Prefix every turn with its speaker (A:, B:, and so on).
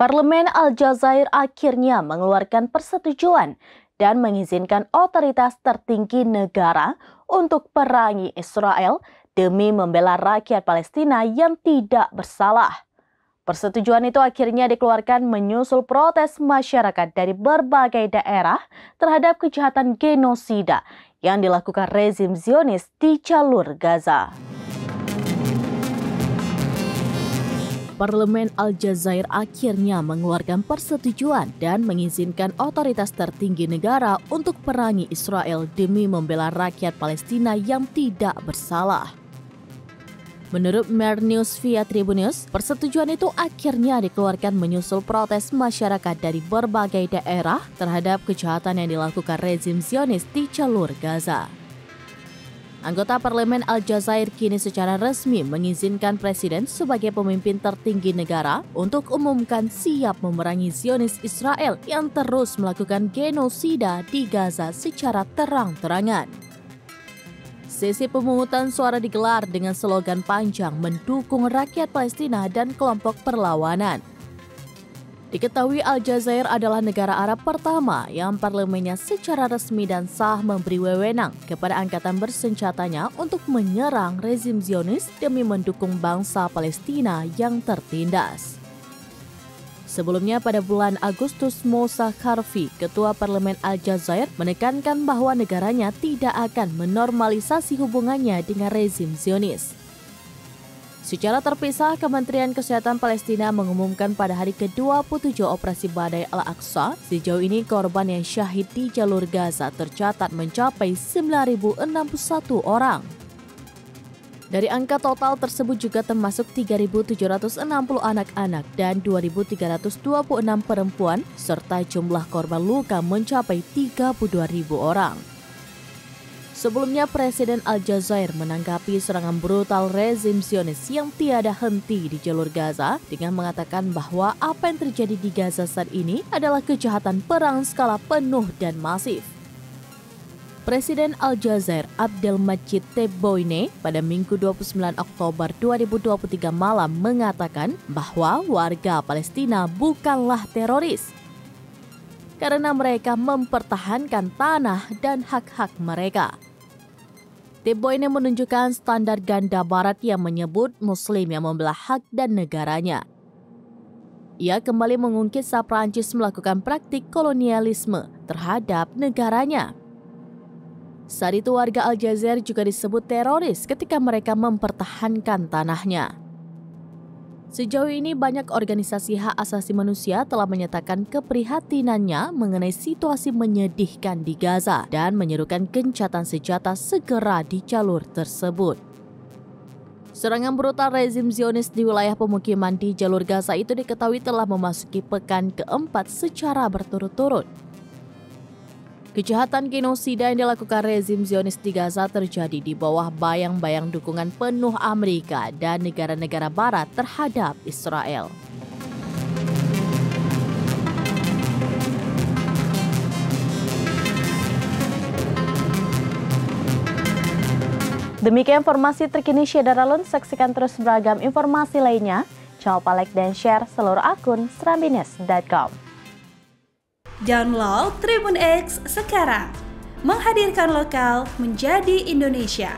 A: Parlemen Aljazair akhirnya mengeluarkan persetujuan dan mengizinkan otoritas tertinggi negara untuk perangi Israel demi membela rakyat Palestina yang tidak bersalah. Persetujuan itu akhirnya dikeluarkan menyusul protes masyarakat dari berbagai daerah terhadap kejahatan genosida yang dilakukan rezim Zionis di jalur Gaza. Parlemen Aljazair akhirnya mengeluarkan persetujuan dan mengizinkan otoritas tertinggi negara untuk perangi Israel demi membela rakyat Palestina yang tidak bersalah. Menurut Mer News via Tribunnews, persetujuan itu akhirnya dikeluarkan menyusul protes masyarakat dari berbagai daerah terhadap kejahatan yang dilakukan rezim Zionis di jalur Gaza. Anggota Parlemen Aljazair kini secara resmi mengizinkan Presiden sebagai pemimpin tertinggi negara untuk umumkan siap memerangi Zionis Israel yang terus melakukan genosida di Gaza secara terang-terangan. Sesi pemungutan suara digelar dengan slogan panjang mendukung rakyat Palestina dan kelompok perlawanan. Diketahui Aljazair adalah negara Arab pertama yang parlemennya secara resmi dan sah memberi wewenang kepada angkatan bersenjatanya untuk menyerang rezim Zionis demi mendukung bangsa Palestina yang tertindas. Sebelumnya pada bulan Agustus, Moussa Karfi, Ketua Parlemen Aljazair, menekankan bahwa negaranya tidak akan menormalisasi hubungannya dengan rezim Zionis. Secara terpisah, Kementerian Kesehatan Palestina mengumumkan pada hari ke-27 operasi Badai Al-Aqsa, sejauh ini korban yang syahid di jalur Gaza tercatat mencapai 9.061 orang. Dari angka total tersebut juga termasuk 3.760 anak-anak dan 2.326 perempuan, serta jumlah korban luka mencapai 32.000 orang. Sebelumnya, Presiden Aljazair menanggapi serangan brutal rezim Zionis yang tiada henti di jalur Gaza dengan mengatakan bahwa apa yang terjadi di Gaza saat ini adalah kejahatan perang skala penuh dan masif. Presiden Aljazair Abdelmadjid Tebboune pada Minggu 29 Oktober 2023 malam mengatakan bahwa warga Palestina bukanlah teroris karena mereka mempertahankan tanah dan hak-hak mereka. Tebboune menunjukkan standar ganda barat yang menyebut Muslim yang membelah hak dan negaranya. Ia kembali mengungkit saat Prancis melakukan praktik kolonialisme terhadap negaranya. Saat itu warga Aljazair juga disebut teroris ketika mereka mempertahankan tanahnya. Sejauh ini banyak organisasi hak asasi manusia telah menyatakan keprihatinannya mengenai situasi menyedihkan di Gaza dan menyerukan gencatan senjata segera di jalur tersebut. Serangan brutal rezim Zionis di wilayah pemukiman di jalur Gaza itu diketahui telah memasuki pekan keempat secara berturut-turut. Kejahatan genosida yang dilakukan rezim Zionis di Gaza terjadi di bawah bayang-bayang dukungan penuh Amerika dan negara-negara Barat terhadap Israel. Demikian informasi terkini Syedaralun. Saksikan terus beragam informasi lainnya. Jangan lupa like dan share seluruh akun serambines.com.
B: Download Tribun X sekarang, menghadirkan lokal menjadi Indonesia.